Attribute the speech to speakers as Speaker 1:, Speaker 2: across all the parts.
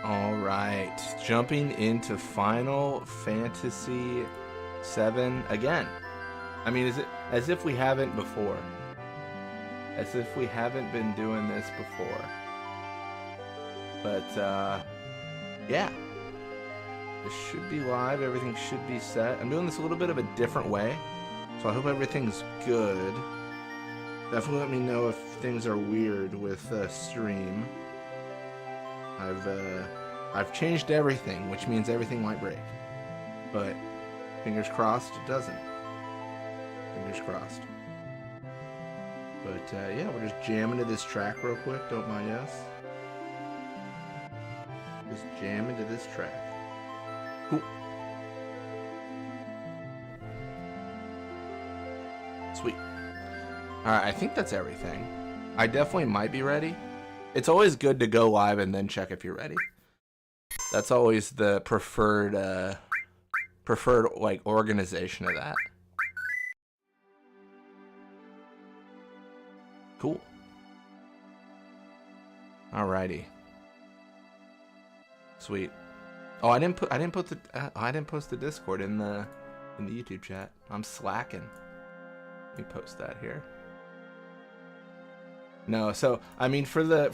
Speaker 1: All right, jumping into Final Fantasy VII again. I mean, is it as if we haven't before? As if we haven't been doing this before. But yeah, this should be live. Everything should be set. I'm doing this a little bit of a different way, so I hope everything's good. Definitely let me know if things are weird with stream. I've changed everything, which means everything might break. But fingers crossed it doesn't. Fingers crossed. But yeah, we're just jamming to this track real quick. Don't mind us. Just jam into this track. Cool. Sweet. Alright, I think that's everything. I definitely might be ready. It's always good to go live and then check if you're ready. That's always the preferred like organization of that. Cool. Alrighty. Sweet. Oh, I didn't post the Discord in the YouTube chat. I'm slacking. Let me post that here. No, so I mean for the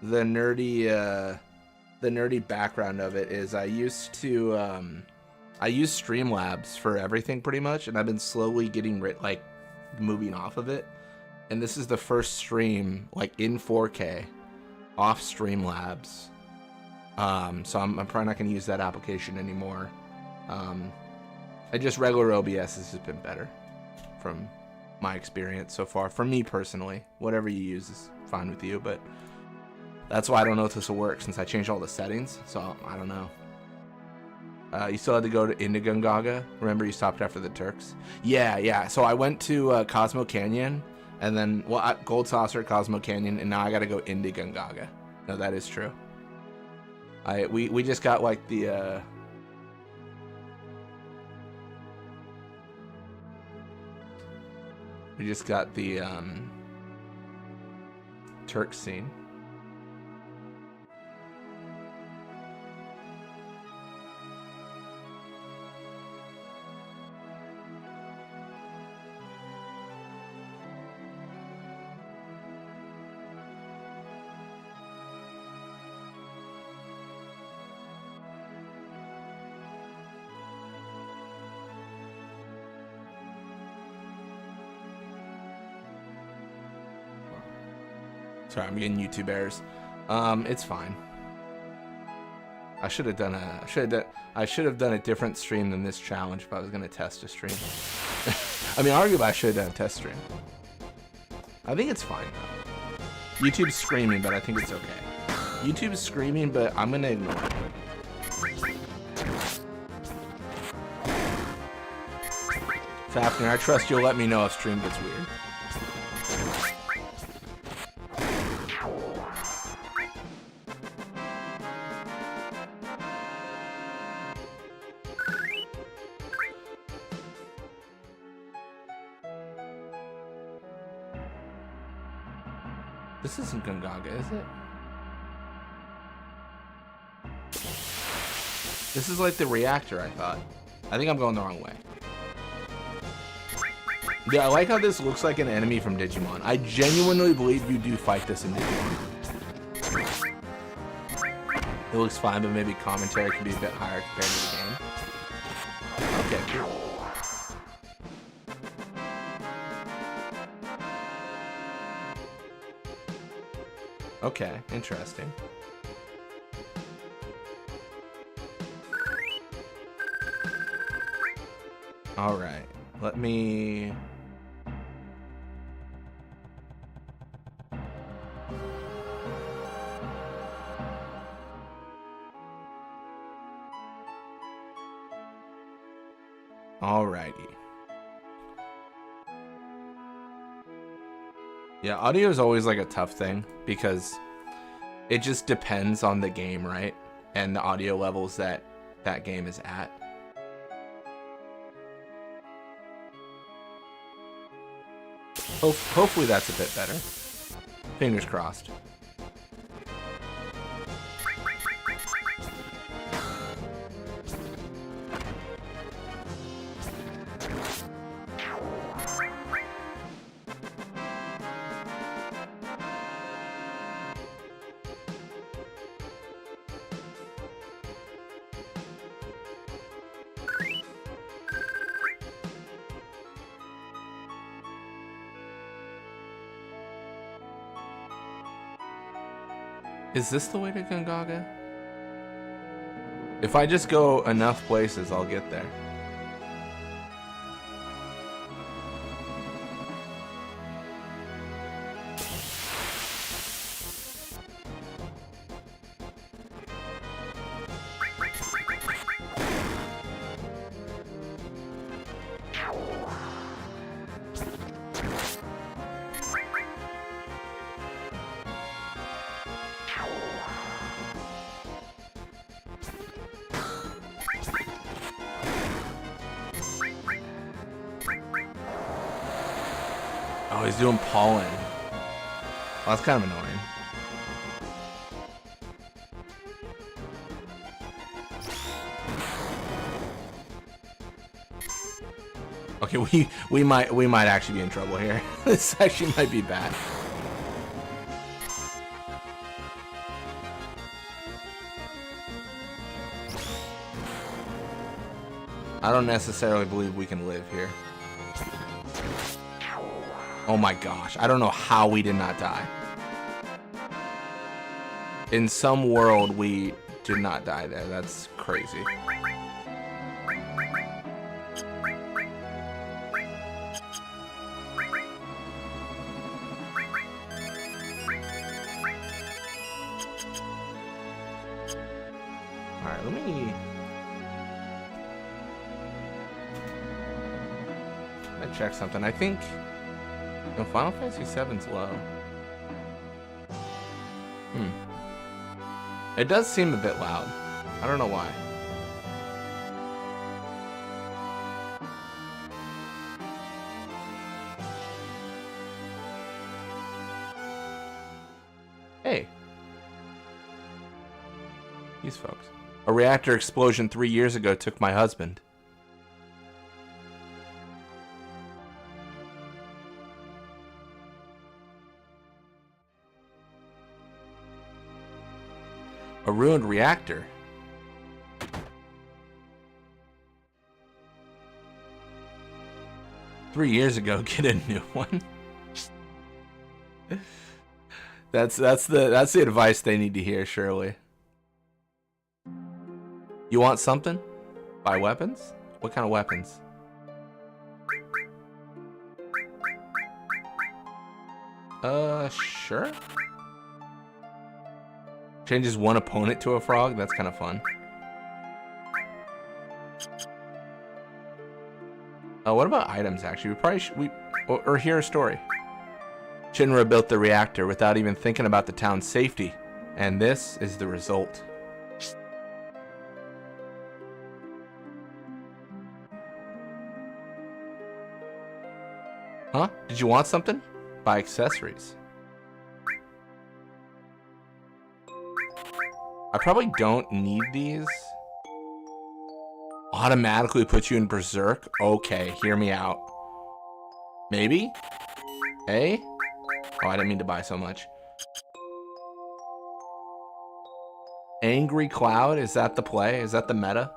Speaker 1: nerdy background of it is I use Streamlabs for everything pretty much, and I've been slowly getting moving off of it. And this is the first stream like in 4K off Streamlabs. So I'm probably not gonna use that application anymore. I just regular OBS has just been better from my experience so far. For me personally, whatever you use is fine with you, but that's why I don't know if this will work since I changed all the settings, so I don't know. You still had to go to Indigungaga. Remember you stopped after the Turks? Yeah. So I went to Cosmo Canyon, and then, Gold Saucer at Cosmo Canyon, and now I gotta go Indigungaga. No, that is true. We just got like the we just got the Turk scene. Sorry, I'm getting YouTube errors. It's fine. I should have done a different stream than this challenge if I was gonna test a stream. I mean, arguably I should have done a test stream. I think it's fine though. YouTube's screaming, but I think it's okay. YouTube's screaming, but I'm gonna ignore it. Fafnir, I trust you'll let me know if stream gets weird. This isn't Gungaga, is it? This is like the reactor, I thought. I think I'm going the wrong way. Yeah, I like how this looks like an enemy from Digimon. I genuinely believe you do fight this in Digimon. It looks fine, but maybe commentary could be a bit higher compared to the game. Okay, cool. Okay, interesting. All right, let me... Alrighty. Yeah, audio is always like a tough thing because it just depends on the game, right? And the audio levels that that game is at. Hopefully that's a bit better. Fingers crossed. Is this the way to Gongaga? If I just go enough places, I'll get there. Oh, he's doing pollen. Well, that's kind of annoying. Okay, we might actually be in trouble here. This actually might be bad. I don't necessarily believe we can live here. Oh my gosh, I don't know how we did not die. In some world, we did not die there. That's crazy. Alright, let me check something. I think no, Final Fantasy VII's low. It does seem a bit loud. I don't know why. Hey. These folks. A reactor explosion 3 years ago took my husband. A ruined reactor. Three years ago, get a new one. That's the advice they need to hear, surely. You want something? Buy weapons? What kind of weapons? Sure. Changes one opponent to a frog. That's kind of fun. What about items? Actually, we probably should, or hear a story. Shinra built the reactor without even thinking about the town's safety, and this is the result. Huh? Did you want something? Buy accessories. I probably don't need these. Automatically put you in berserk? Okay, hear me out. Maybe? Eh? Oh, I didn't mean to buy so much. Angry Cloud? Is that the play? Is that the meta?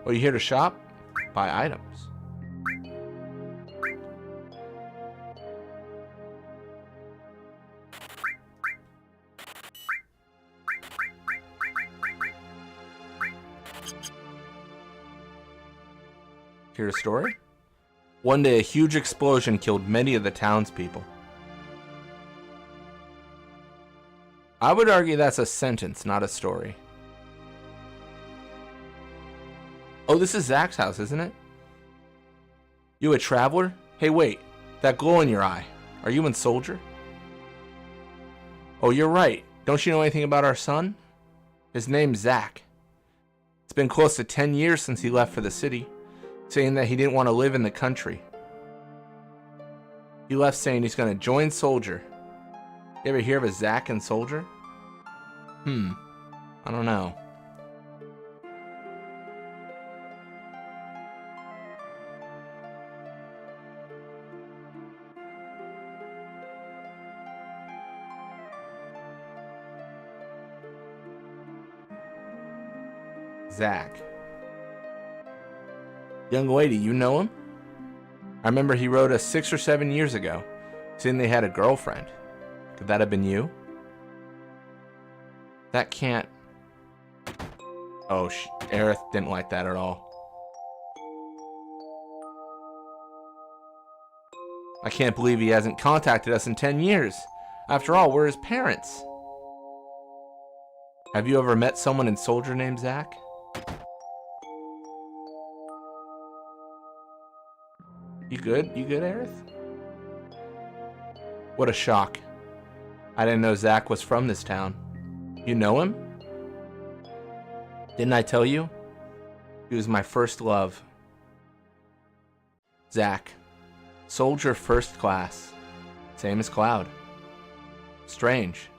Speaker 1: Oh, you here to shop? Buy items. Hear a story? One day, a huge explosion killed many of the townspeople. I would argue that's a sentence, not a story. Oh, this is Zach's house, isn't it? You a traveler? Hey, wait. That glow in your eye. Are you in Soldier? Oh, you're right. Don't you know anything about our son? His name's Zach. It's been close to 10 years since he left for the city, saying that he didn't want to live in the country. He left saying he's going to join Soldier. You ever hear of a Zach and Soldier? I don't know. Zach. Young lady, you know him? I remember he wrote us 6 or 7 years ago, saying they had a girlfriend. Could that have been you? That can't... Oh, Aerith didn't like that at all. I can't believe he hasn't contacted us in 10 years. After all, we're his parents. Have you ever met someone in Soldier named Zach? You good? You good, Aerith? What a shock. I didn't know Zach was from this town. You know him? Didn't I tell you? He was my first love. Zach. Soldier first class. Same as Cloud. Strange.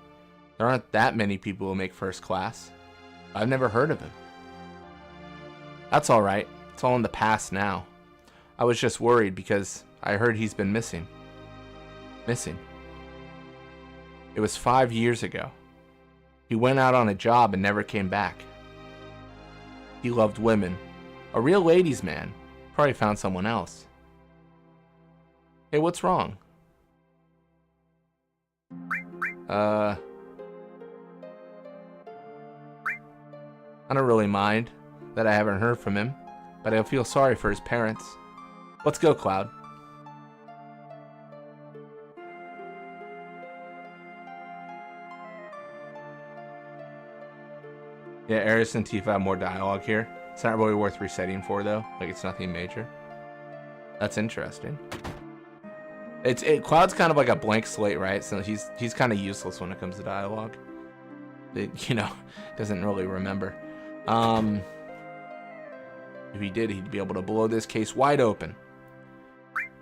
Speaker 1: There aren't that many people who make first class. I've never heard of him. That's alright. It's all in the past now. I was just worried because I heard he's been missing. Missing. It was 5 years ago. He went out on a job and never came back. He loved women. A real ladies' man. Probably found someone else. Hey, what's wrong? I don't really mind that I haven't heard from him, but I feel sorry for his parents. Let's go, Cloud. Yeah, Aerith and Tifa have more dialogue here. It's not really worth resetting for, though. Like, it's nothing major. That's interesting. Cloud's kind of like a blank slate, right? So he's kind of useless when it comes to dialogue. You know, doesn't really remember. If he did, he'd be able to blow this case wide open.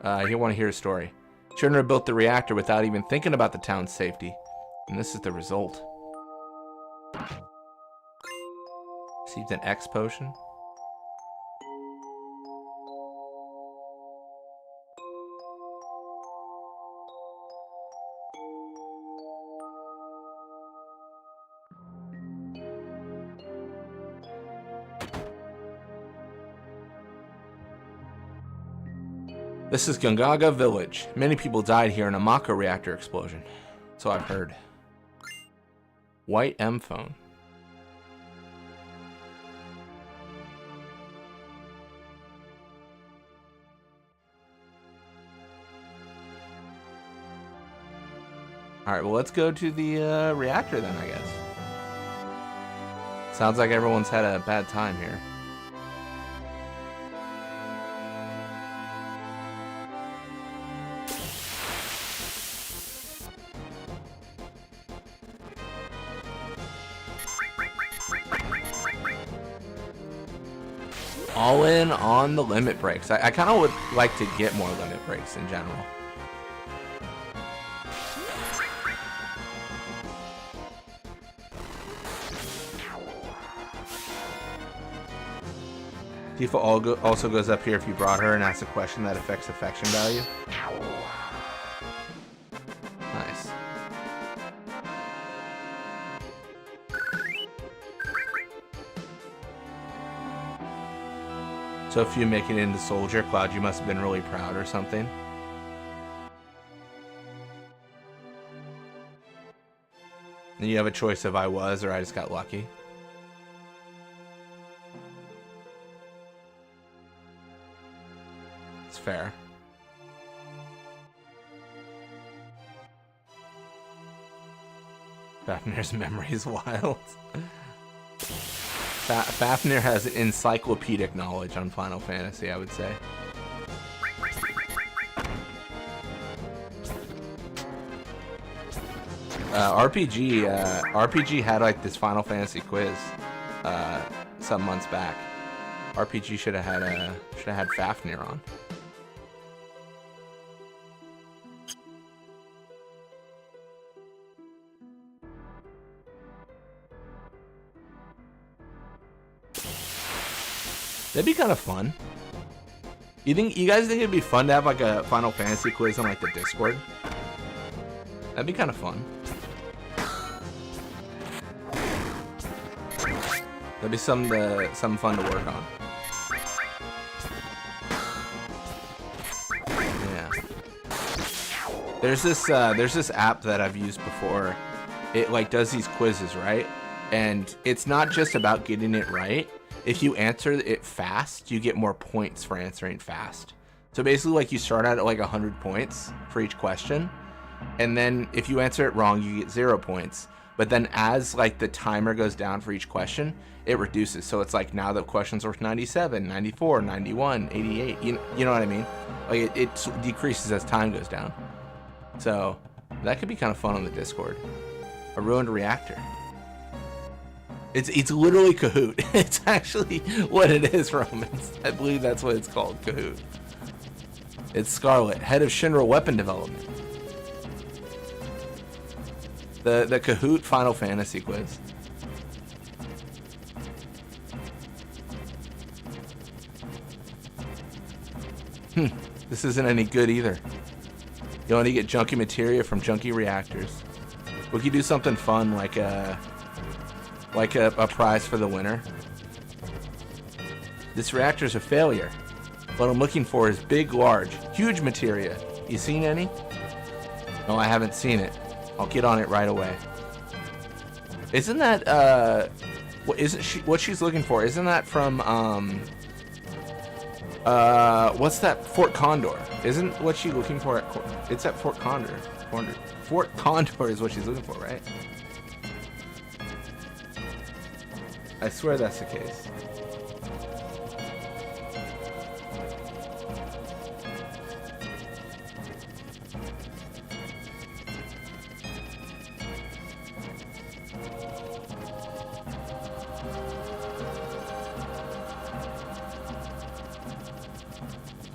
Speaker 1: You want to hear a story. Shinra built the reactor without even thinking about the town's safety. And this is the result. Received an X potion. This is Gongaga Village. Many people died here in a Mako reactor explosion. So I've heard. White M phone. Alright, well, let's go to the reactor then, I guess. Sounds like everyone's had a bad time here. All in on the limit breaks. I kind of would like to get more limit breaks in general. Tifa also goes up here if you brought her and asks a question that affects affection value. Nice. So if you make it into Soldier, Cloud, you must have been really proud or something. And you have a choice of I was or I just got lucky. It's fair. Fafnir's memory is wild. Fafnir has encyclopedic knowledge on Final Fantasy, I would say. RPG had like this Final Fantasy quiz some months back. RPG should have had Fafnir on. That'd be kind of fun. You guys think it'd be fun to have like a Final Fantasy quiz on like the Discord? That'd be kind of fun. That'd be something fun to work on. There's this app that I've used before. It like does these quizzes, right? And it's not just about getting it right. If you answer it fast, you get more points for answering fast. So basically, like, you start out at like 100 points for each question, and then if you answer it wrong, you get 0 points. But then as like the timer goes down for each question, it reduces. So it's like now the question's worth 97, 94, 91, 88. You know what I mean? Like it decreases as time goes down. So that could be kind of fun on the Discord. A ruined reactor. It's literally Kahoot. It's actually what it is, Romans. I believe that's what it's called, Kahoot. It's Scarlet, head of Shinra weapon development. The Kahoot Final Fantasy quiz. This isn't any good either. You only get junky materia from junky reactors. We could do something fun like a prize for the winner. This reactor's a failure. What I'm looking for is big, large, huge materia. You seen any? No, I haven't seen it. I'll get on it right away. Isn't that what she's looking for? Isn't that from what's that? Fort Condor. Isn't what she's looking for it's at Fort Condor. Fort Condor is what she's looking for, right? I swear that's the case.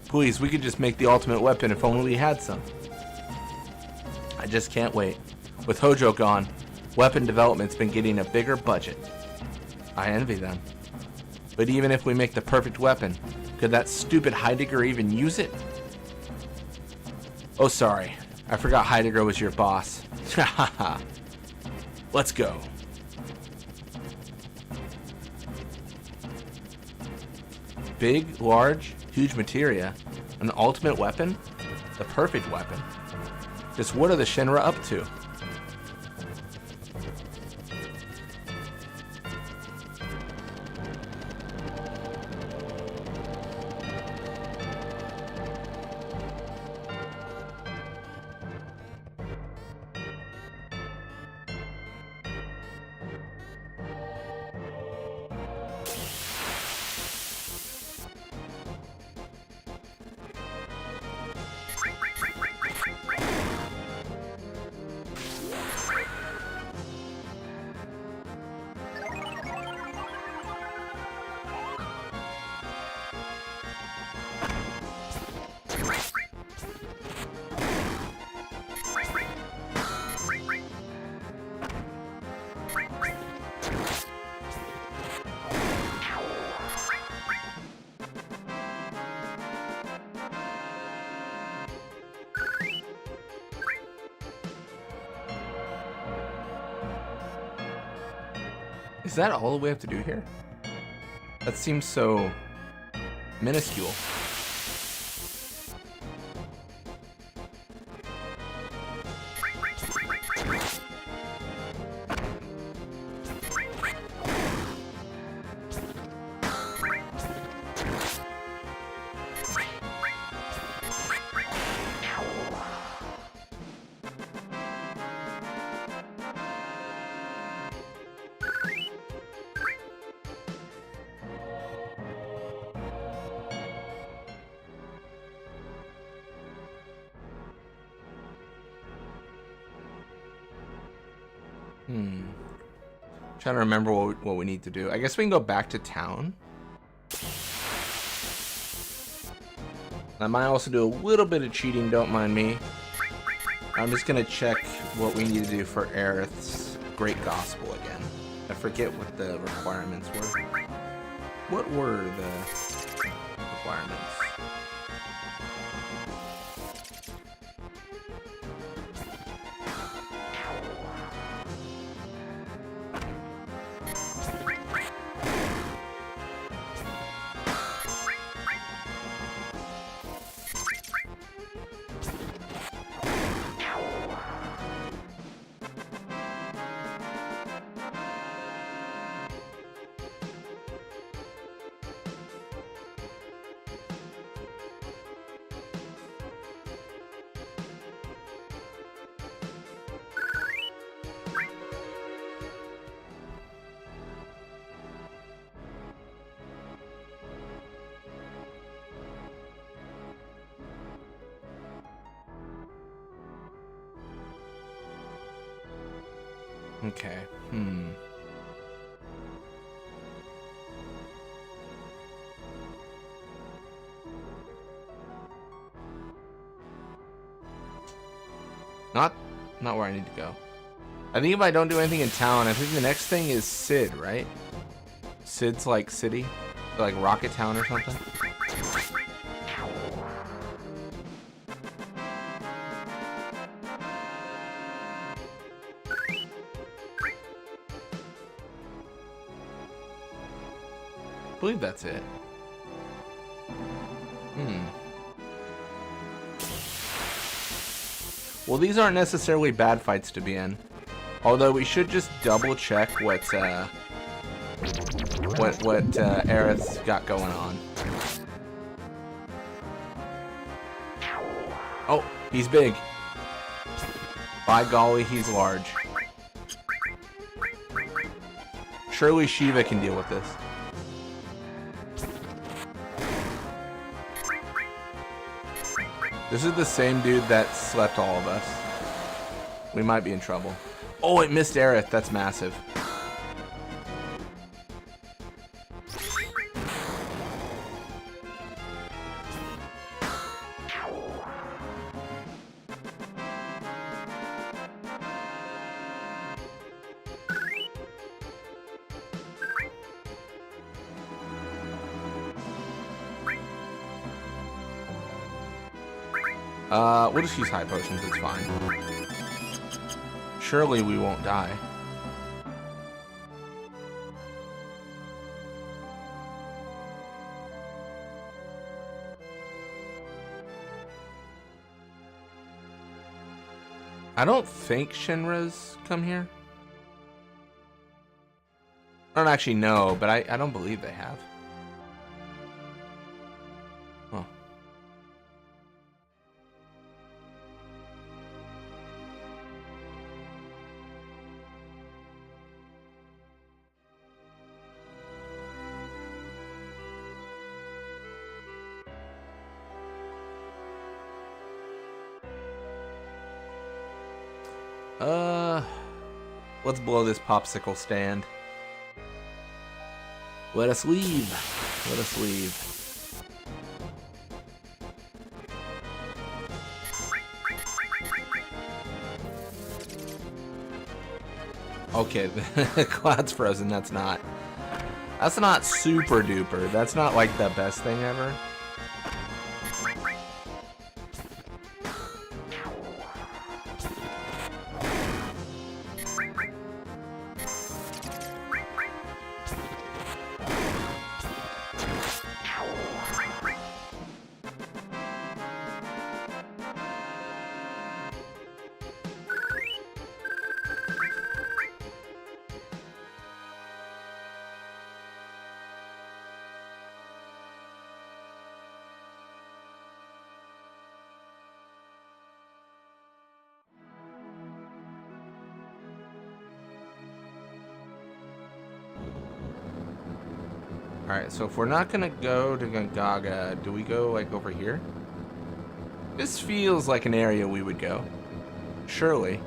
Speaker 1: Please, we could just make the ultimate weapon if only we had some. I just can't wait. With Hojo gone, weapon development's been getting a bigger budget. I envy them. But even if we make the perfect weapon, could that stupid Heidegger even use it? Oh, sorry. I forgot Heidegger was your boss. Haha. Let's go. Big, large, huge materia. An ultimate weapon? The perfect weapon. Just what are the Shinra up to? Is that all we have to do here? That seems so minuscule. Trying to remember what we need to do. I guess we can go back to town. I might also do a little bit of cheating, don't mind me. I'm just gonna check what we need to do for Aerith's Great Gospel again. I forget what the requirements were. What were the requirements? Okay. Not where I need to go. I think if I don't do anything in town, I think the next thing is Sid, right? Sid's like city, like Rocket Town or something. I believe that's it. Well, these aren't necessarily bad fights to be in. Although we should just double check what Aerith's got going on. Oh, he's big. By golly, he's large. Surely Shiva can deal with this. This is the same dude that slept all of us. We might be in trouble. Oh, it missed Aerith. That's massive. We'll just use high potions, it's fine. Surely we won't die. I don't think Shinra's come here. I don't actually know, but I don't believe they have. Huh. Let's blow this popsicle stand. Let us leave. Let us leave. Okay, the cloud's frozen. That's not super duper. That's not like the best thing ever. Alright, so if we're not gonna go to Gongaga, do we go, like, over here? This feels like an area we would go. Surely.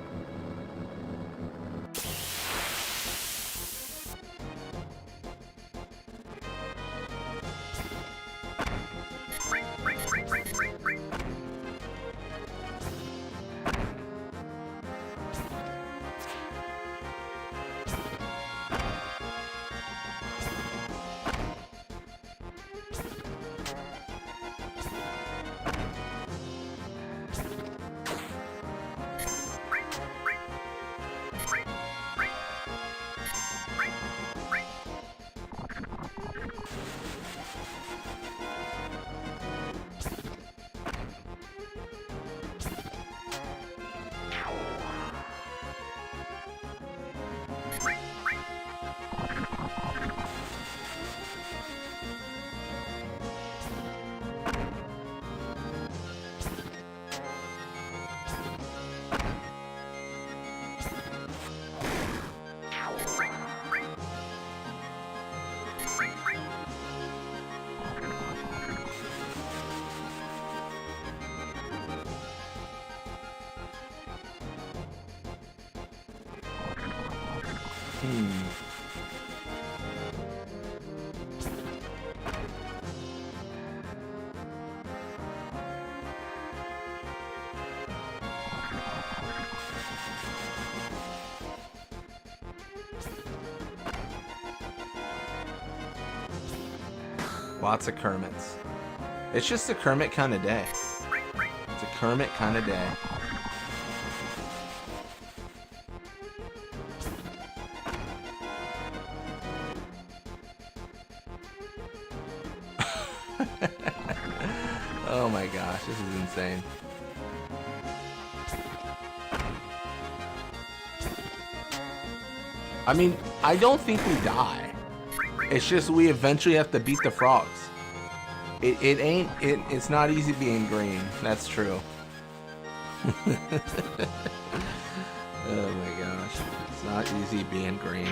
Speaker 1: Hmm. Lots of Kermits. It's just a Kermit kind of day. It's a Kermit kind of day. Oh my gosh, this is insane. I mean, I don't think we die. It's just we eventually have to beat the frogs. It's not easy being green. That's true. Oh my gosh. It's not easy being green.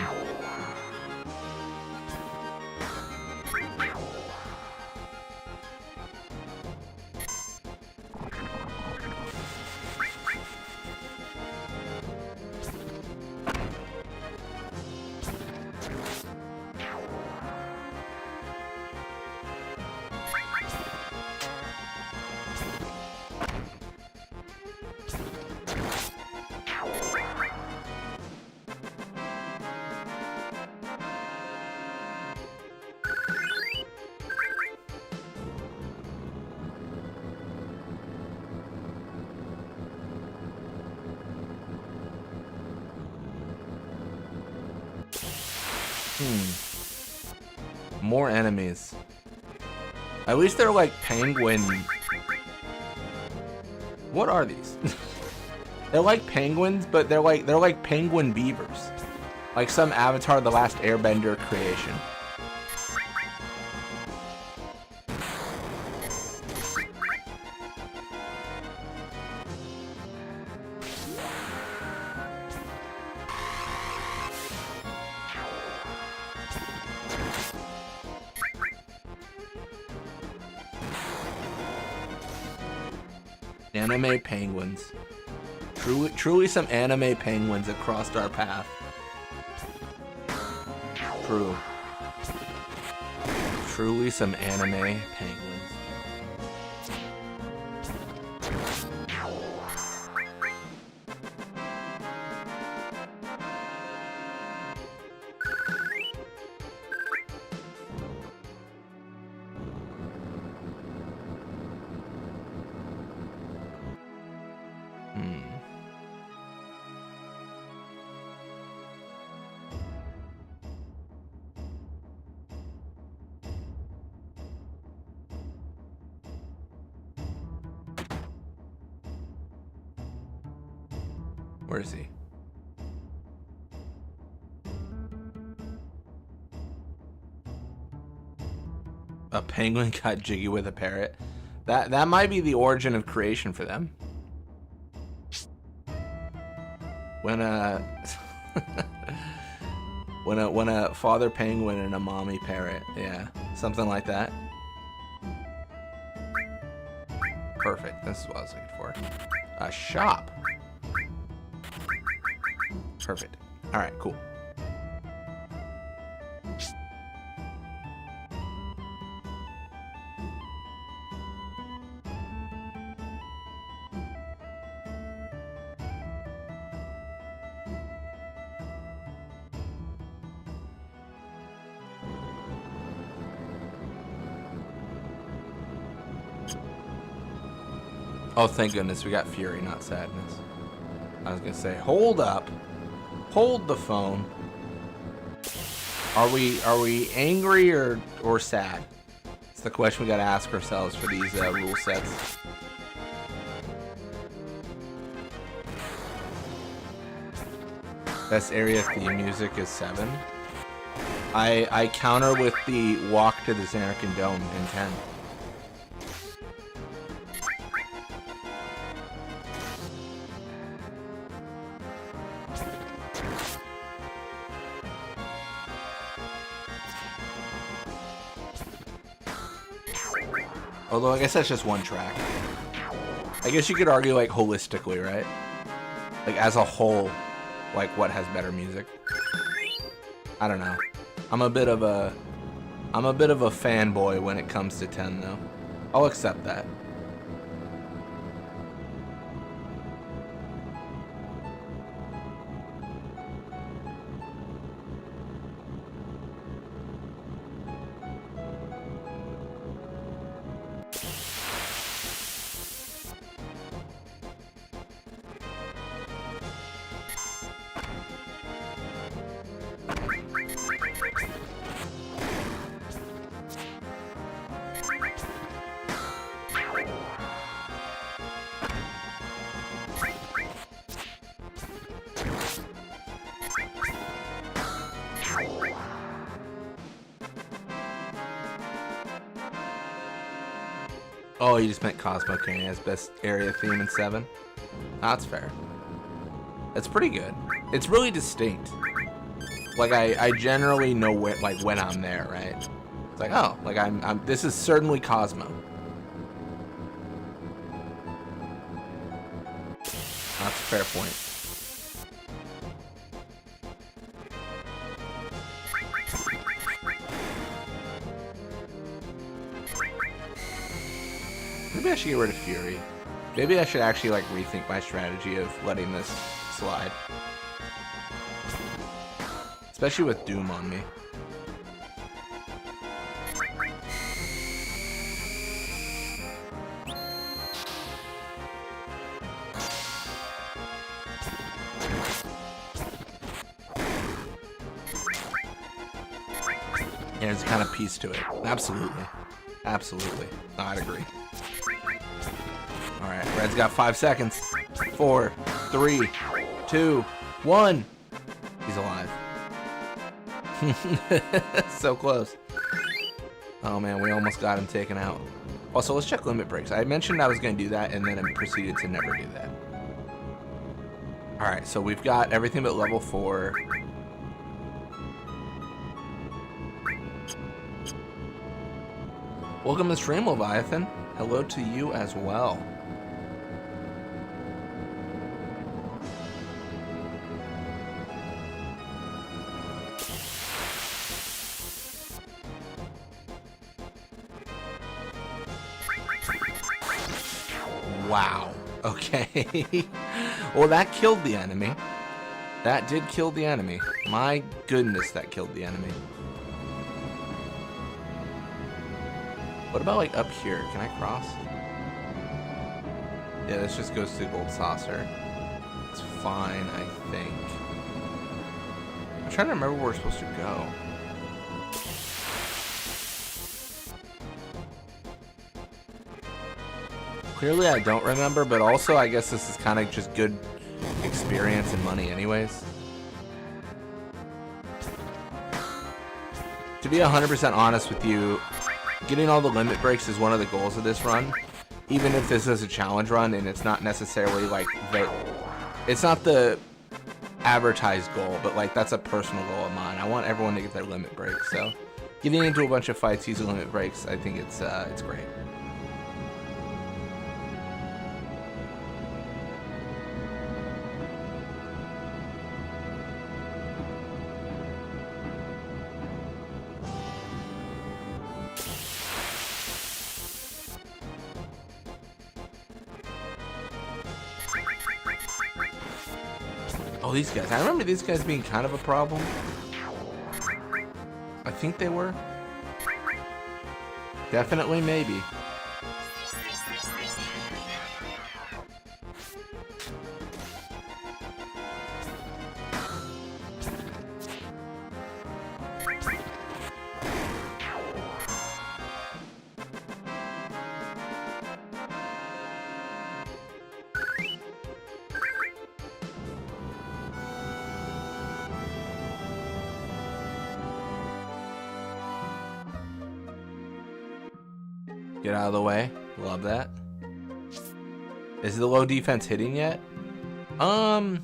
Speaker 1: More enemies. At least they're like penguin. What are these? They're like penguins, but they're like penguin beavers. Like some Avatar The Last Airbender creation. Anime penguins. Truly some anime penguins that crossed our path. True. Truly some anime penguins. Where is he? A penguin got jiggy with a parrot. That might be the origin of creation for them. When a when a father penguin and a mommy parrot, yeah, something like that. Perfect. This is what I was looking for. A shop. Perfect. All right, cool. Oh, thank goodness we got fury, not sadness. I was gonna say, hold up. Hold the phone. Are we angry or sad? It's the question we gotta ask ourselves for these rule sets. Best area theme music is 7. I counter with the walk to the Xanarkin Dome in 10. Although I guess that's just one track. I guess you could argue like holistically, right? Like as a whole, like what has better music? I don't know. I'm a bit of a fanboy when it comes to 10 though. I'll accept that. Oh, you just meant Cosmo King as best area theme in 7? That's fair. That's pretty good. It's really distinct. Like I generally know when I'm there, right? It's like, oh, like I'm this is certainly Cosmo. That's a fair point. Maybe I should get rid of Fury. Maybe I should actually like rethink my strategy of letting this slide. Especially with Doom on me. Yeah, there's kind of peace to it. Absolutely. Absolutely. No, I'd agree. Alright, Red's got 5 seconds. 4, 3, 2, 1. He's alive. So close. Oh man, we almost got him taken out. Also, let's check limit breaks. I mentioned I was going to do that, and then I proceeded to never do that. Alright, so we've got everything but level 4. Welcome to stream, Leviathan. Hello to you as well. Wow. Okay. Well, that killed the enemy. That did kill the enemy. My goodness, that killed the enemy. What about like up here? Can I cross? Yeah, this just goes to the gold saucer. It's fine, I think. I'm trying to remember where we're supposed to go. Clearly I don't remember, but also I guess this is kind of just good experience and money anyways. To be 100% honest with you, getting all the limit breaks is one of the goals of this run. Even if this is a challenge run and it's not necessarily like it's not the advertised goal, but like that's a personal goal of mine. I want everyone to get their limit breaks. So getting into a bunch of fights using limit breaks, I think it's great. Oh, these guys. I remember these guys being kind of a problem. I think they were. Definitely, maybe. Get out of the way. Love that. Is the low defense hitting yet? I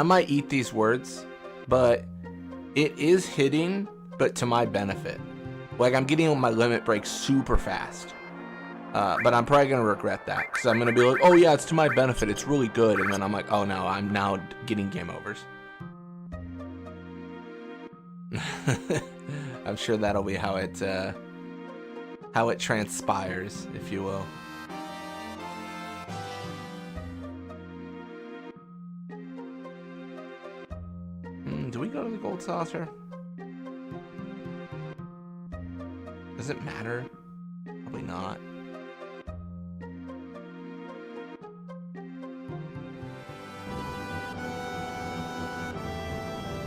Speaker 1: might eat these words, but it is hitting, but to my benefit. Like, I'm getting my limit break super fast. But I'm probably going to regret that, because I'm going to be like, oh yeah, it's to my benefit, it's really good, and then I'm like, oh no, I'm now getting game overs. I'm sure that'll be how it transpires, if you will. Do we go to the gold saucer? Does it matter? Probably not.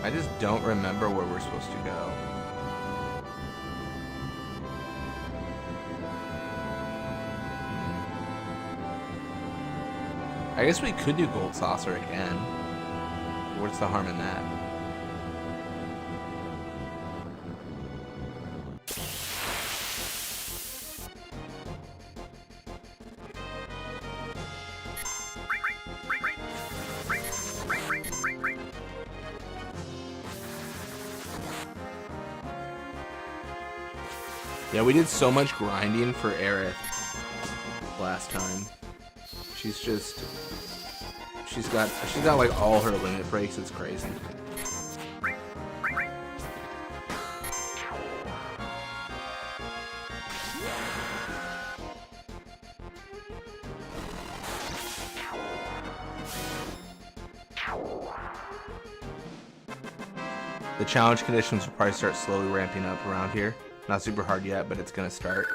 Speaker 1: I just don't remember where we're supposed to go. I guess we could do gold saucer again. What's the harm in that? Yeah, we did so much grinding for Aerith last time. She's got like all her limit breaks. It's crazy. The challenge conditions will probably start slowly ramping up around here. Not super hard yet, but it's gonna start.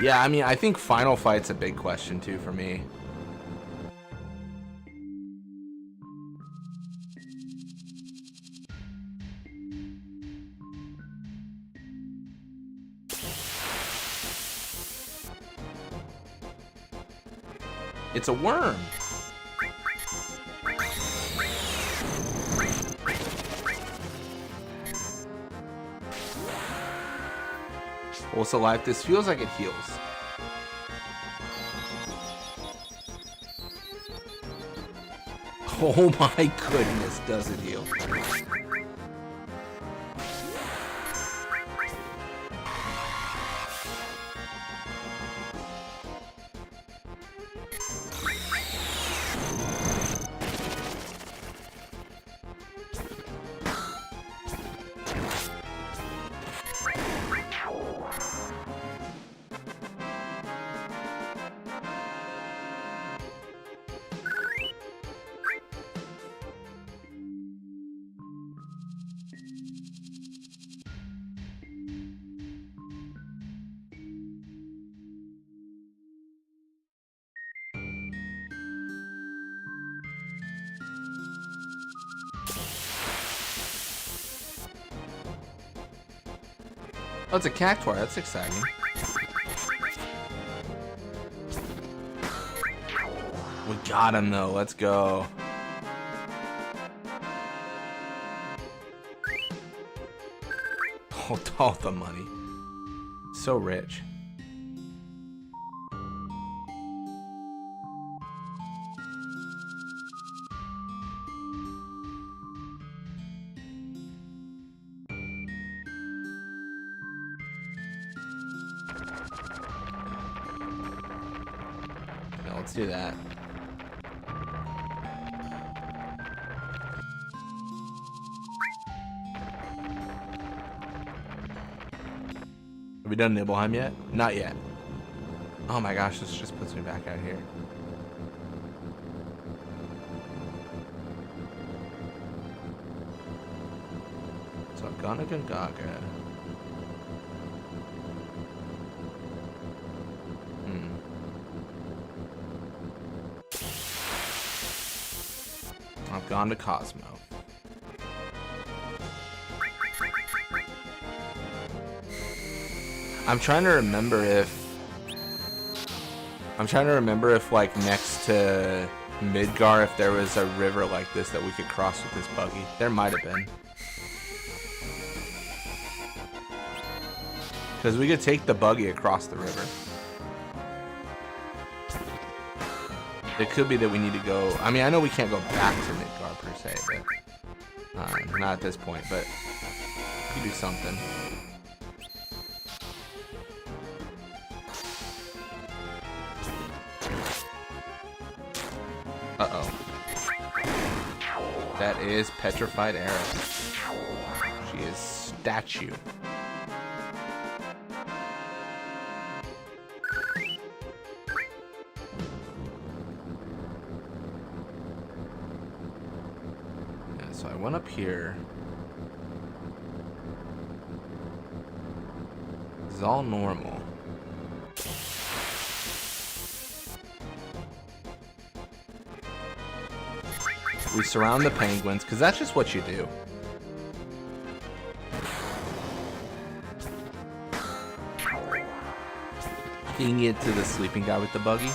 Speaker 1: Yeah, I mean, I think final fight's a big question too for me. It's a worm. Also, life, this feels like it heals. Oh my goodness, does it heal? Oh, it's a cactuar. That's exciting. We got him, though. Let's go. Oh, all the money. So rich. Let's do that. Have we done Nibelheim yet? Not yet. Oh my gosh, this just puts me back out here. So I've gone to Gongaga. I've gone to Cosmo. I'm trying to remember if like next to Midgar, if there was a river like this that we could cross with this buggy. There might have been. Because we could take the buggy across the river. It could be that we need to go... I mean, I know we can't go back to Midgar per se, but... not at this point, but... we could do something. Uh-oh. That is Petrified Aerith. She is statue. Yeah, so I went up here. This is all normal. We surround the penguins, because that's just what you do. You can get to the sleeping guy with the buggy.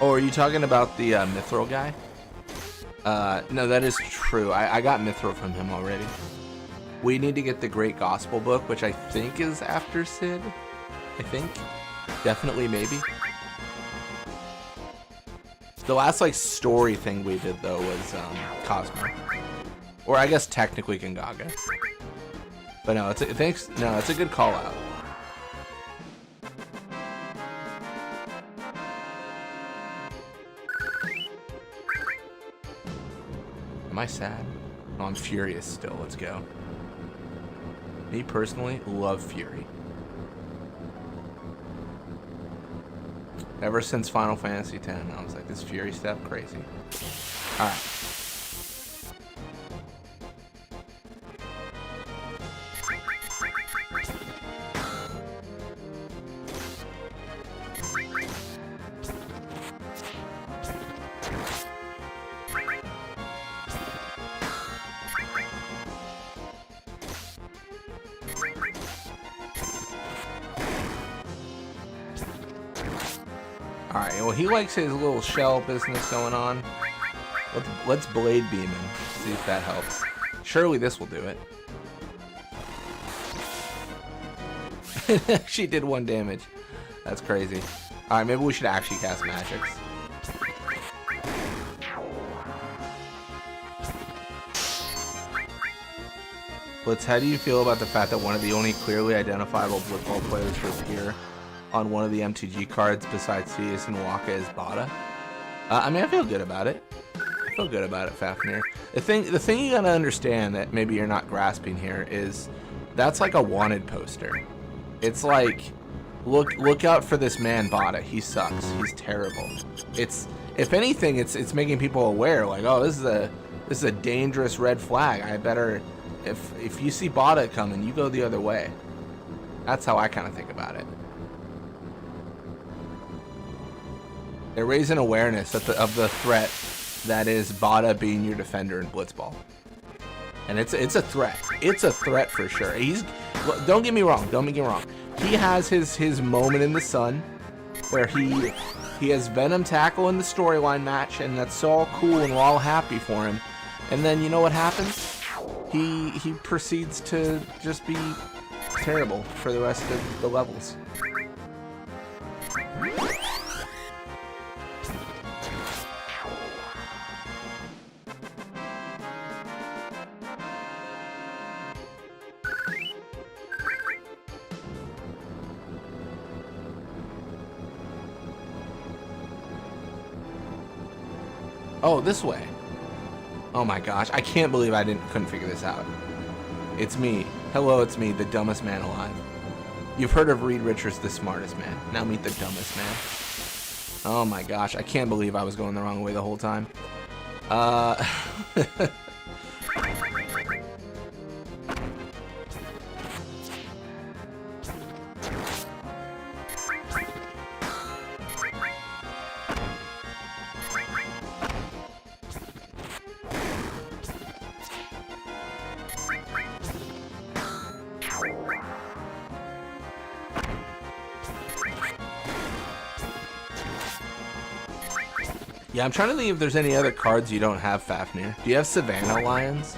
Speaker 1: Oh, are you talking about the Mithril guy? No, that is true. I got Mithril from him already. We need to get the Great Gospel Book, which I think is after Sid. I think. Definitely, maybe. The last, like, story thing we did, though, was Cosmo. Or I guess technically Gangaga. But no, it's a good call-out. Am I sad? No, I'm furious still. Let's go. Me, personally, love Fury. Ever since Final Fantasy X, I was like, this Fury stuff, crazy. Alright. Alright, well, he likes his little shell business going on. Let's Blade Beam him, see if that helps. Surely this will do it. She did 1 damage. That's crazy. Alright, maybe we should actually cast magics. Blitz, how do you feel about the fact that one of the only clearly identifiable Blitzball players to appear on one of the MTG cards besides Tias and Waka is Bada? I mean, I feel good about it. I feel good about it, Fafnir. The thing you gotta understand that maybe you're not grasping here is that's like a wanted poster. It's like, look out for this man Bada. He sucks. He's terrible. It's, if anything, it's making people aware, like, oh, this is a dangerous red flag. I better, if you see Bada coming, you go the other way. That's how I kind of think about it. They're raising awareness of the threat that is Bada being your defender in Blitzball. And it's a threat. It's a threat for sure. Don't get me wrong. Don't get me wrong. He has his moment in the sun where he has Venom tackle in the storyline match, and that's all cool and we're all happy for him. And then you know what happens? He proceeds to just be terrible for the rest of the levels. Oh, this way. Oh my gosh, I can't believe I couldn't figure this out. It's me. Hello, it's me, the dumbest man alive. You've heard of Reed Richards, the smartest man. Now meet the dumbest man. Oh my gosh, I can't believe I was going the wrong way the whole time. Yeah, I'm trying to think if there's any other cards you don't have, Fafnir. Do you have Savannah Lions?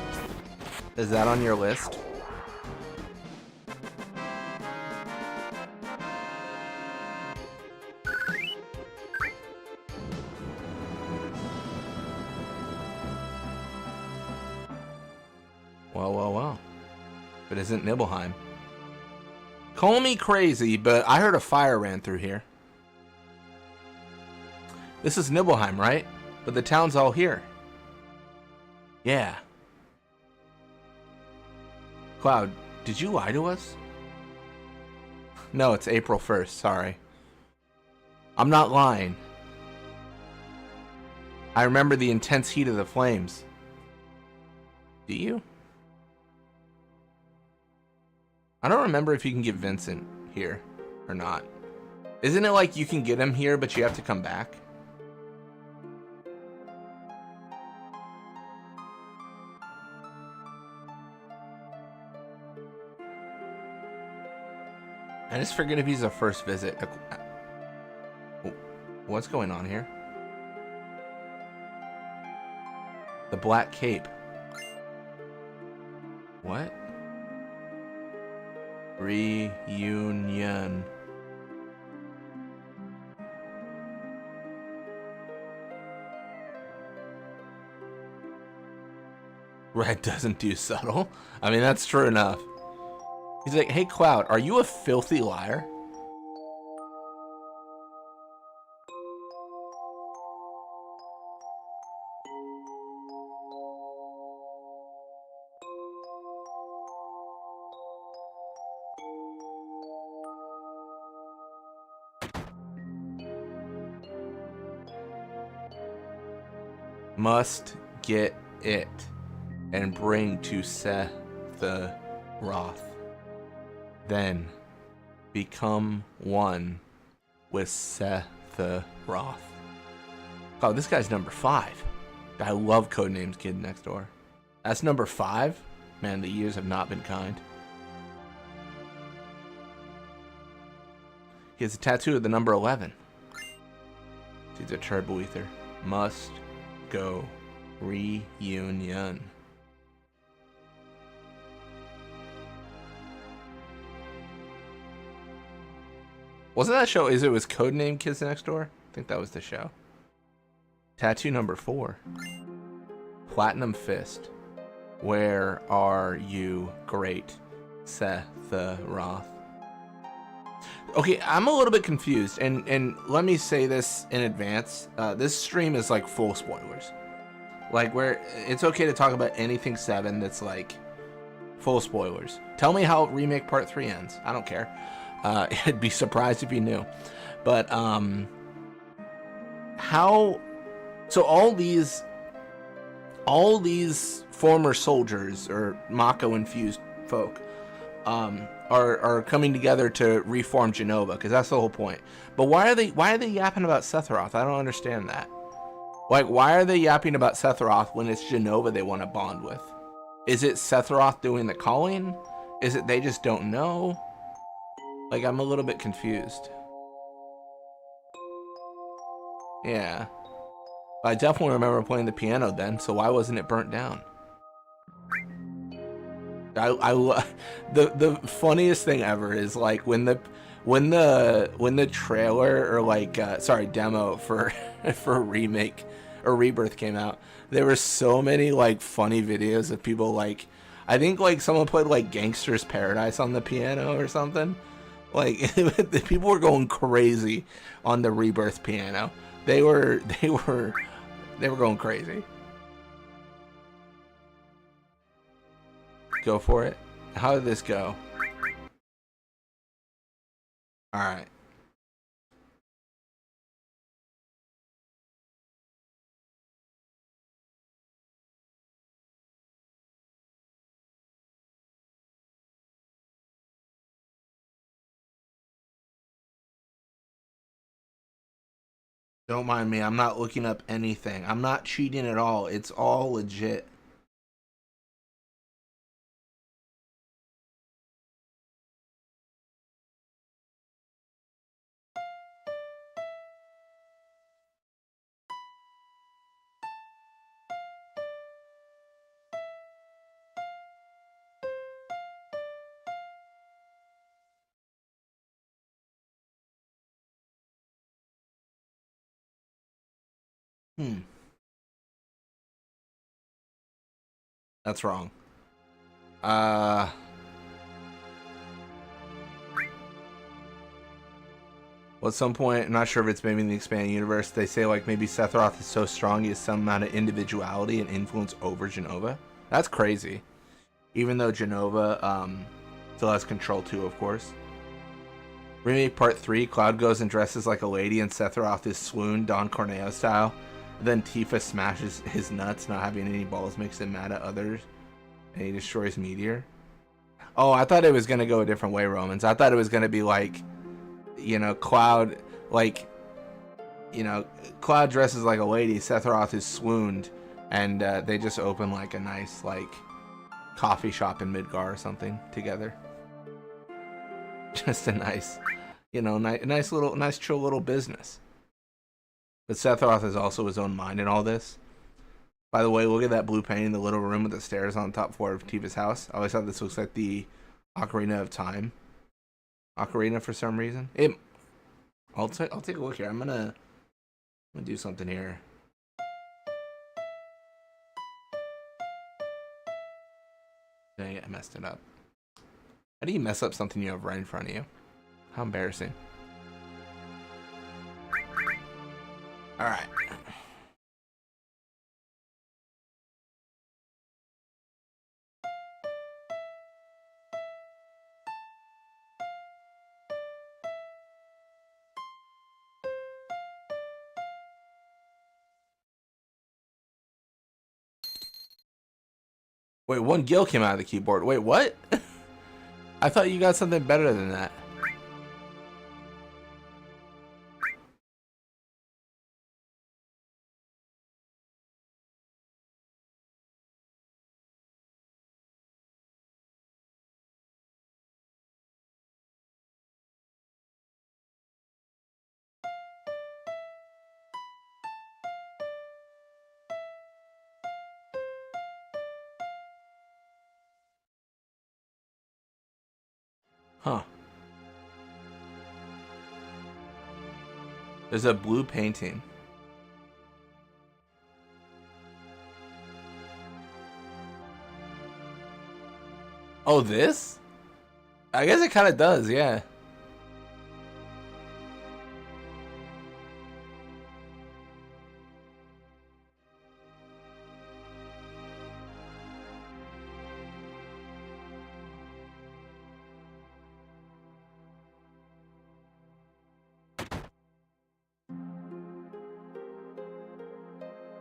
Speaker 1: Is that on your list? Well. But isn't Nibelheim? Call me crazy, but I heard a fire ran through here. This is Nibelheim, right? But the town's all here. Yeah. Cloud, Did you lie to us? No, it's April 1st. Sorry. I'm not lying. I remember the intense heat of the flames. Do you? I don't remember if you can get Vincent here or not. Isn't it like you can get him here, but you have to come back? I just forget if he's a first visit. What's going on here? The Black Cape. What? Reunion. Red doesn't do subtle. I mean, that's true enough. He's like, hey, Cloud, are you a filthy liar? Must get it and bring to Seth the Roth. Then become one with Seth the Roth. Oh, this guy's number 5. I love Codenames Kid Next Door. That's number 5? Man, the years have not been kind. He has a tattoo of the number 11. He's a Turbo Ether. Must go reunion. Wasn't that show? It was Codename Kids Next Door? I think that was the show. Tattoo number 4. Platinum Fist. Where are you, great Seth the Roth? Okay, I'm a little bit confused, and let me say this in advance. This stream is like full spoilers. Like, where it's okay to talk about anything 7 that's like full spoilers. Tell me how Remake Part 3 ends. I don't care. I'd be surprised if you knew. But how? So all these former soldiers or Mako infused folk are coming together to reform Genova, because that's the whole point. But why are they yapping about Sephiroth? I don't understand that. Like, why are they yapping about Sephiroth when it's Genova they want to bond with? Is it Sephiroth doing the calling? Is it they just don't know? Like, I'm a little bit confused. Yeah. I definitely remember playing the piano then, so why wasn't it burnt down? The funniest thing ever is like when the trailer or like demo for for remake or rebirth came out, there were so many like funny videos of people like, I think like someone played like Gangster's Paradise on the piano or something. Like the people were going crazy on the rebirth piano. They were going crazy. Go for it. How did this go? All right. Don't mind me. I'm not looking up anything. I'm not cheating at all. It's all legit. That's wrong. Well, at some point, I'm not sure if it's maybe in the expanded universe, they say like maybe Sephiroth is so strong he has some amount of individuality and influence over Genova. That's crazy. Even though Genova Still has Control 2, of course. Remake Part 3, Cloud goes and dresses like a lady and Sephiroth is swooned Don Corneo style. Then Tifa smashes his nuts, not having any balls makes him mad at others. And he destroys Meteor. Oh, I thought it was going to go a different way, Romans. I thought it was going to be like, you know, Cloud, like, you know, Cloud dresses like a lady, Sephiroth is swooned, and they just open like a nice, like, coffee shop in Midgar or something together. Just a nice, you know, nice chill little business. But Sephiroth is also his own mind in all this. By the way, look at that blue painting in the little room with the stairs on the top floor of Tifa's house. I always thought this looks like the Ocarina of Time. Ocarina for some reason. I'll take a look here. I'm gonna do something here. Dang it, I messed it up. How do you mess up something you have right in front of you? How embarrassing. Alright. Wait, one gill came out of the keyboard. Wait, what? I thought you got something better than that. Huh. There's a blue painting. Oh, this? I guess it kind of does, yeah.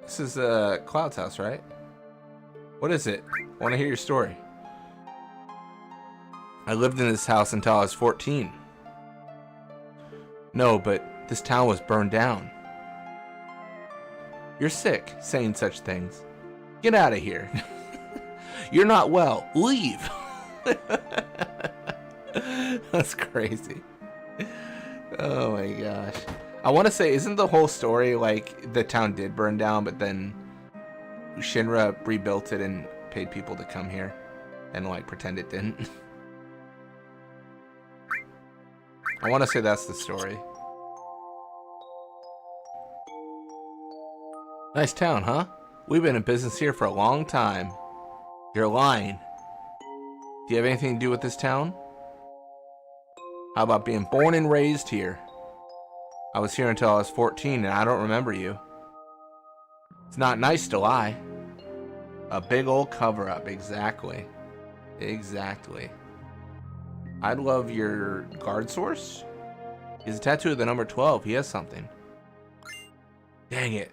Speaker 1: This is Cloud's house, right? What is it? I want to hear your story. I lived in this house until I was 14. No, but this town was burned down. You're sick, saying such things. Get out of here. You're not well. Leave. That's crazy. Oh my gosh. I want to say, isn't the whole story like the town did burn down, but then Shinra rebuilt it and paid people to come here and like pretend it didn't? I want to say that's the story. Nice town, huh? We've been in business here for a long time. You're lying. Do you have anything to do with this town? How about being born and raised here? I was here until I was 14 and I don't remember you. It's not nice to lie. A big old cover-up, exactly. Exactly. I'd love your guard source. He's a tattoo of the number 12. He has something. Dang it.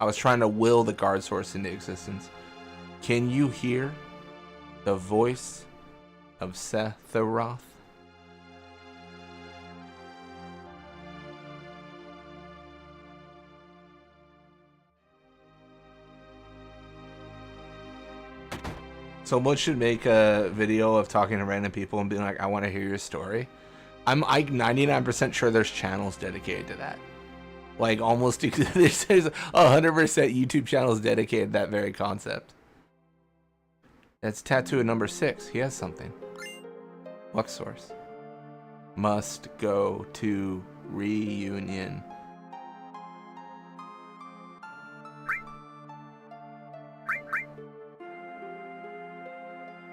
Speaker 1: I was trying to will the guard source into existence. Can you hear the voice of Sephiroth? Someone should make a video of talking to random people and being like, I want to hear your story. I'm 99% sure there's channels dedicated to that. Like almost there's 100% YouTube channels dedicated to that very concept. That's tattoo number 6. He has something. Luxsource. Must go to reunion.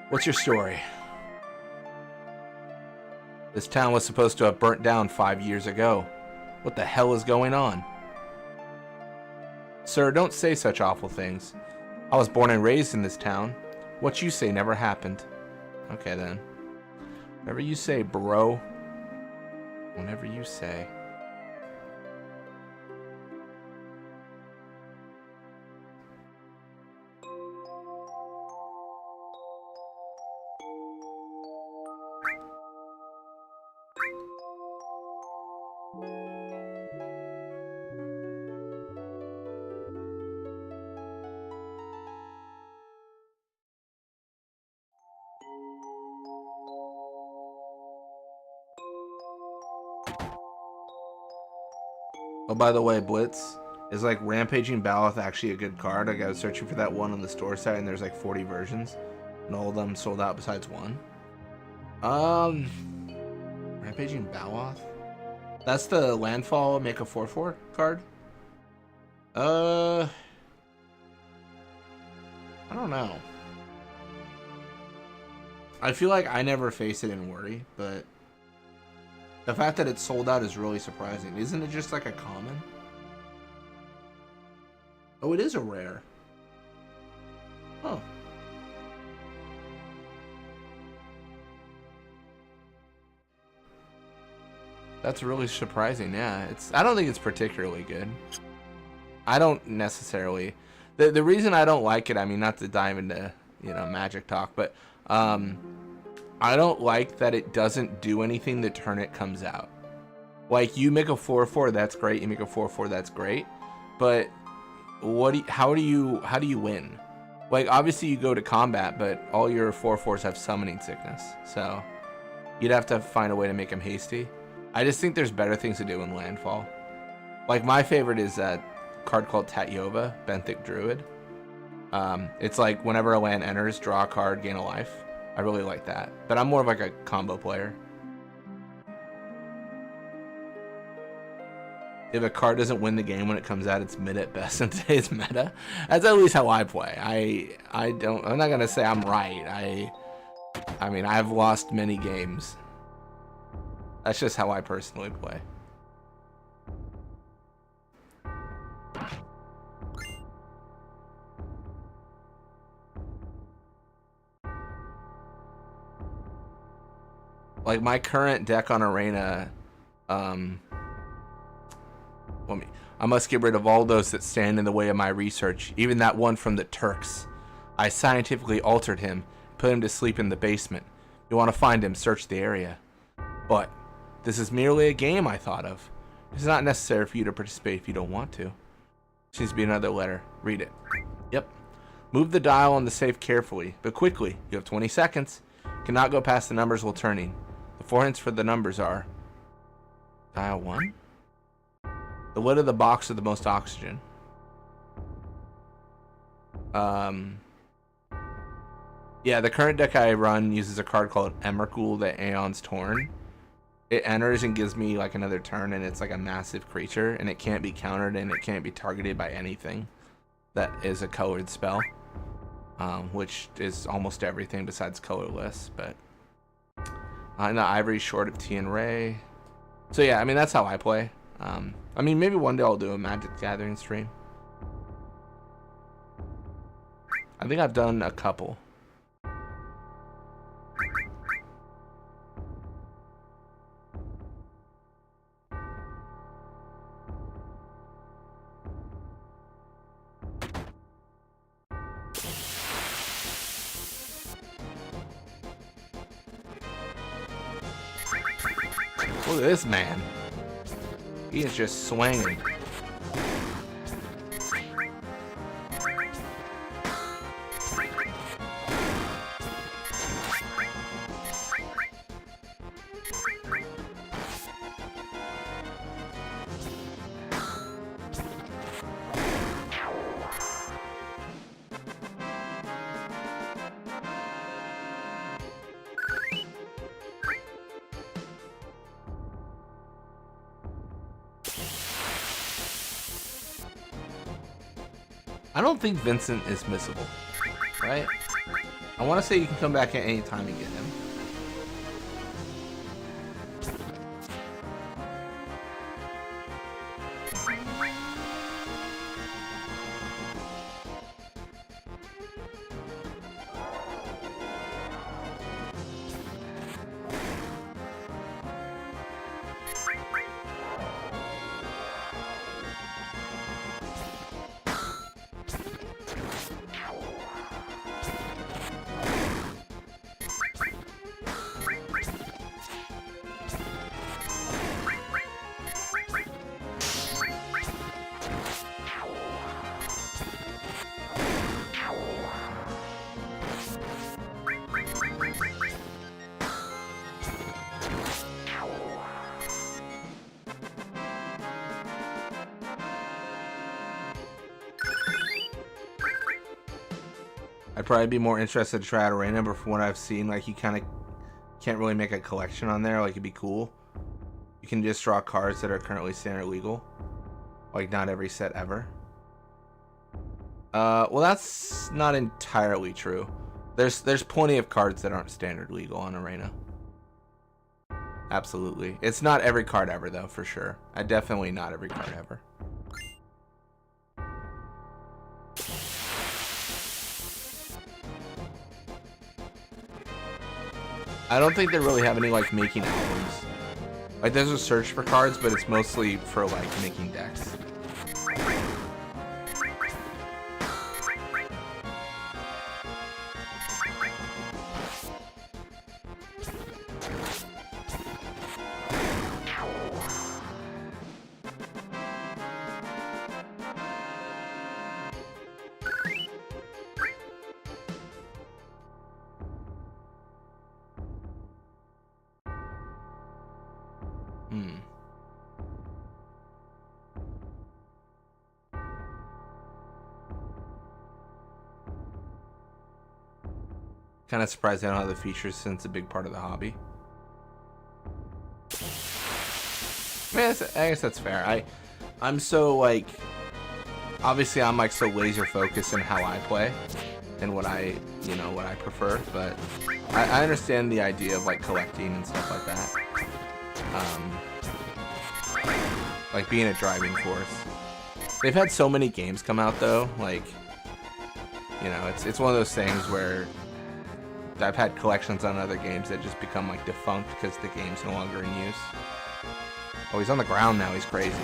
Speaker 1: What's your story? This town was supposed to have burnt down 5 years ago. What the hell is going on? Sir, don't say such awful things. I was born and raised in this town. What you say never happened. Okay then. Whatever you say, bro. Whenever you say. Oh, by the way, Blitz, is like Rampaging Baloth actually a good card? Like, I was searching for that one on the store site, and there's like 40 versions, and all of them sold out besides one. Rampaging Baloth? That's the landfall make a 4/4 card? I don't know. I feel like I never face it in Worry, but the fact that it's sold out is really surprising. Isn't it just like a common? Oh, it is a rare. Oh. That's really surprising. Yeah, I don't think it's particularly good. I don't necessarily. The reason I don't like it, I mean, not to dive into, you know, Magic talk, but I don't like that it doesn't do anything the turn it comes out. Like, you make a 4/4, that's great. You make a 4/4, that's great. But how do you win? Like, obviously you go to combat, but all your 4/4s have summoning sickness, so you'd have to find a way to make them hasty. I just think there's better things to do in landfall. Like, my favorite is that card called Tatyova, Benthic Druid. It's like whenever a land enters, draw a card, gain a life. I really like that, but I'm more of like a combo player. If a card doesn't win the game when it comes out, it's mid at best in today's meta. That's at least how I play. I'm not gonna say I'm right. I mean, I've lost many games. That's just how I personally play. Like, my current deck on Arena, I must get rid of all those that stand in the way of my research, even that one from the Turks. I scientifically altered him, put him to sleep in the basement. You want to find him, search the area. But this is merely a game I thought of. It's not necessary for you to participate if you don't want to. Seems to be another letter. Read it. Yep. Move the dial on the safe carefully, but quickly. You have 20 seconds. Cannot go past the numbers while turning. The 4 hints for the numbers are dial 1. The lid of the box with the most oxygen. Yeah, the current deck I run uses a card called Emrakul, the Aeon's Torn. It enters and gives me like another turn, and it's like a massive creature, and it can't be countered, and it can't be targeted by anything that is a colored spell, which is almost everything besides colorless. But the Ivory short of T and Ray. So yeah, I mean, that's how I play. I mean, maybe one day I'll do a Magic Gathering stream. I think I've done a couple. Look at this man. He is just swinging. I don't think Vincent is missable, right? I want to say you can come back at any time and get him. I'd probably be more interested to try out Arena, but from what I've seen, like, you kind of can't really make a collection on there. Like, it'd be cool. You can just draw cards that are currently standard legal. Like, not every set ever. Well, that's not entirely true. There's plenty of cards that aren't standard legal on Arena. Absolutely. It's not every card ever, though, for sure. Definitely not every card ever. I don't think they really have any, like, making albums. Like, there's a search for cards, but it's mostly for, like, making decks. Kind of surprised I don't have the features since it's a big part of the hobby. I guess that's fair. I'm so, like, obviously I'm, like, so laser focused in how I play and what I prefer, but I understand the idea of, like, collecting and stuff like that. Like being a driving force. They've had so many games come out though, like, you know, it's one of those things where I've had collections on other games that just become, like, defunct because the game's no longer in use. Oh, he's on the ground now. He's crazy.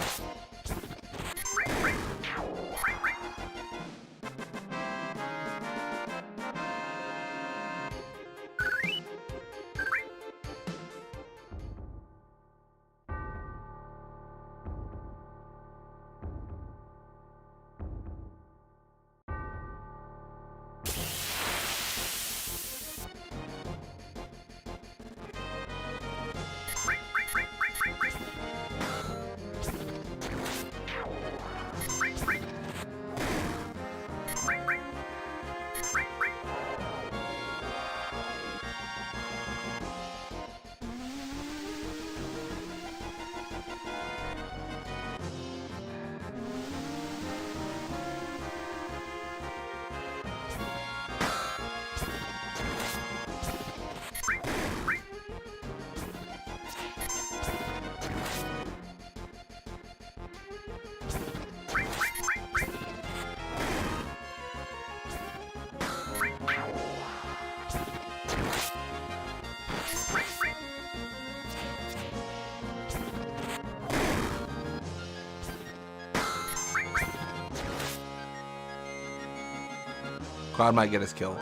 Speaker 1: Cloud might get us killed.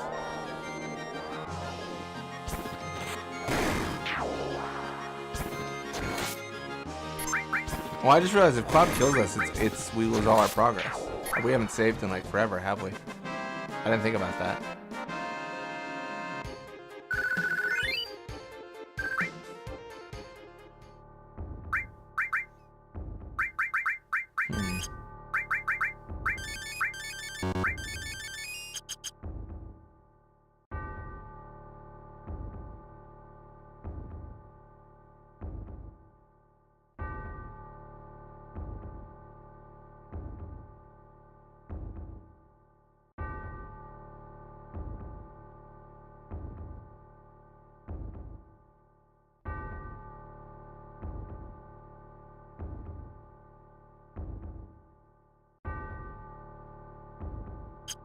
Speaker 1: Well, I just realized if Cloud kills us, we lose all our progress. We haven't saved in, like, forever, have we? I didn't think about that.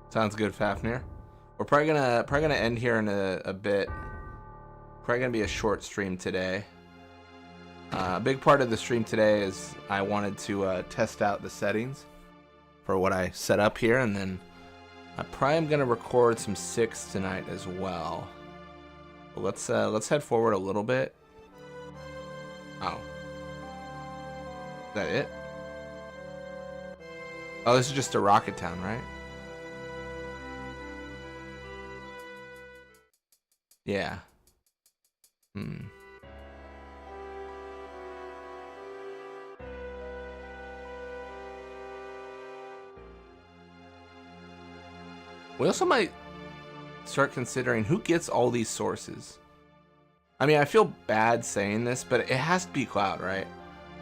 Speaker 1: Sounds good, Fafnir. We're probably gonna end here in a bit. Probably gonna be a short stream today. A big part of the stream today is I wanted to test out the settings for what I set up here, and then I probably am gonna record some 6 tonight as well. But let's head forward a little bit. Oh, is that it? Oh, this is just a Rocket Town, right? Yeah. We also might start considering who gets all these sources. I mean, I feel bad saying this, but it has to be Cloud, right?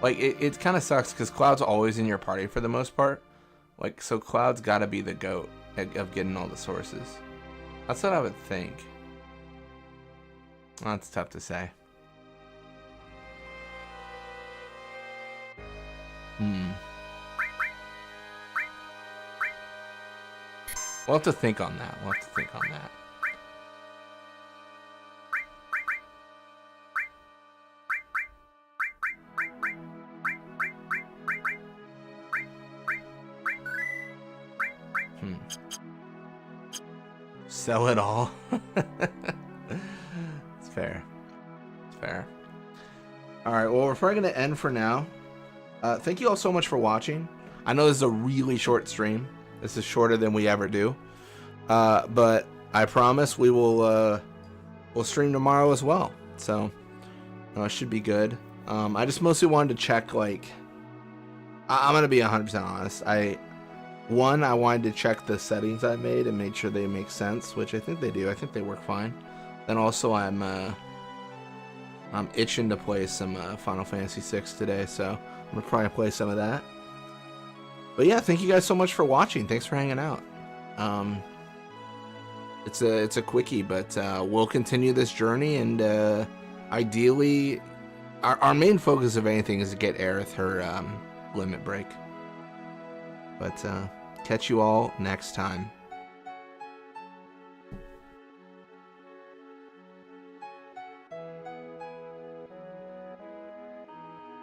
Speaker 1: Like, it kind of sucks because Cloud's always in your party for the most part. Like, so Cloud's got to be the GOAT of getting all the sources. That's what I would think. That's tough to say. We'll have to think on that. Sell it all. It's fair. All right, well, we're probably going to end for now. Thank you all so much for watching. I know this is a really short stream. This is shorter than we ever do. But I promise we'll stream tomorrow as well. So it should be good. I just mostly wanted to check, like, I'm going to be 100% honest. I wanted to check the settings I made and make sure they make sense, which I think they do. I think they work fine. Then also I'm itching to play some Final Fantasy VI today, so I'm going to probably play some of that. But yeah, thank you guys so much for watching. Thanks for hanging out. It's a quickie, but we'll continue this journey, and ideally, our main focus of anything is to get Aerith her limit break. But catch you all next time.